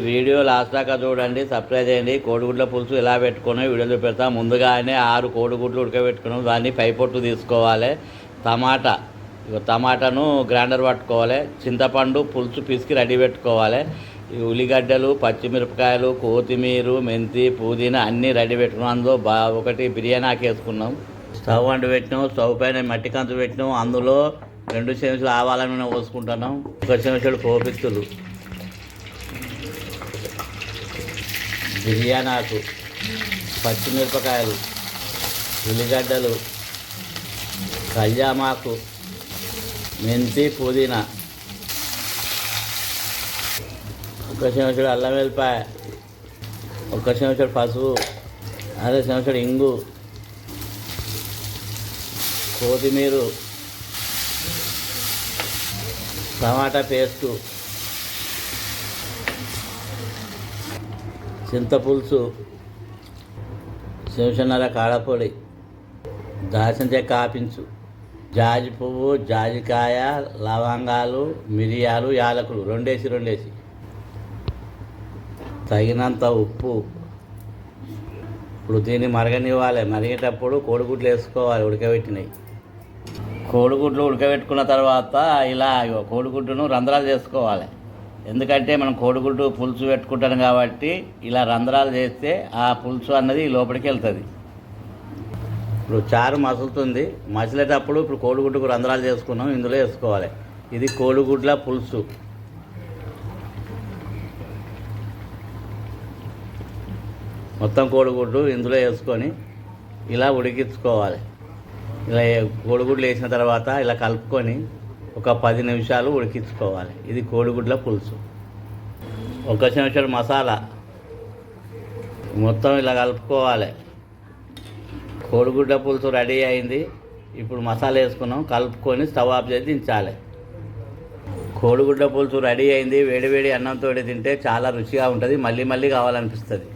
Video last దాకా చూడండి, subscribe చేయండి. కోడిగుడ్ల పులుసు ఎలా పెట్టుకుని వీడియోలో పెడతాం. ముందుగానే 6 కోడిగుడ్లు ఉడకబెట్టుకున్నాం. దాన్ని పైపొట్టు తీసుకోవాలి. టమాటాను గ్రైండర్ పట్టుకోవాలి. చింతపండు పులుసు పిసికి రెడీ పెట్టుకోవాలి. ఈ ఉల్లిగడ్డలు, పచ్చిమిరపకాయలు, కొత్తిమీర, మెంతి, పుదీనా అన్నీ రెడీ పెట్టుకున్నాం. అందులో ఒకటి బిర్యానీ ఆకు వేసుకున్నాం. స్టవ్ అంటు పెట్టినాం. స్టవ్ పైన మట్టి కంచు పెట్టినాం. అందులో 2 చెంచాలు ఆవాల నూనె పోసుకుంటున్నాం. 1 చెంచాడు పోపిత్తులు, బిర్యానీ ఆకు, పచ్చిమిరపకాయలు, ఉల్లిగడ్డలు, కళ్యామాకు, మెంతి, పుదీనా, 1 చెంచాడు అల్లం వెల్లిపాయ, 1 చెంచాడు పసుపు, 1/2 చెంచాడు ఇంగు, కొత్తిమీర, టమాటా పేస్టు, చింతపులుసు, చెంచాన్నర కారపొడి, దాల్చిన చెక్క ఆపించు, జాజి పువ్వు, జాజికాయ, లవంగాలు, మిరియాలు, యాలకులు 2 తగినంత ఉప్పు. ఇప్పుడు దీన్ని మరగనివ్వాలి. మరిగేటప్పుడు కోడిగుడ్లు వేసుకోవాలి ఉడకబెట్టినవి. కోడిగుడ్లు ఉడకబెట్టుకున్న తర్వాత ఇలా కోడిగుడ్డును రంధ్రాలు చేసుకోవాలి. ఎందుకంటే మనం కోడిగుడ్డు పులుసు పెట్టుకుంటాం కాబట్టి ఇలా రంధ్రాలు చేస్తే ఆ పులుసు అన్నది లోపలికి వెళ్తుంది. ఇప్పుడు చారు మసులుతుంది. మసిలేటప్పుడు ఇప్పుడు కోడిగుడ్డుకు రంధ్రాలు చేసుకున్నాం, ఇందులో వేసుకోవాలి. ఇది కోడిగుడ్ల పులుసు. మొత్తం కోడిగుడ్డు ఇందులో వేసుకొని ఇలా ఉడికించుకోవాలి. ఇలా కోడిగుడ్లు వేసిన తర్వాత ఇలా కలుపుకొని ఒక 10 నిమిషాలు ఉడికించుకోవాలి. ఇది కోడిగుడ్ల పులుసు. 1 చెంచాడు మసాలా మొత్తం ఇలా కలుపుకోవాలి. కోడిగుడ్ల పులుసు రెడీ అయింది. ఇప్పుడు మసాలా వేసుకున్నాం, కలుపుకొని స్టవ్ ఆఫ్ చేసి దించాలి. కోడిగుడ్ల పులుసు రెడీ అయింది. వేడివేడి అన్నంతో తింటే చాలా రుచిగా ఉంటుంది. మళ్ళీ మళ్ళీ కావాలనిపిస్తుంది.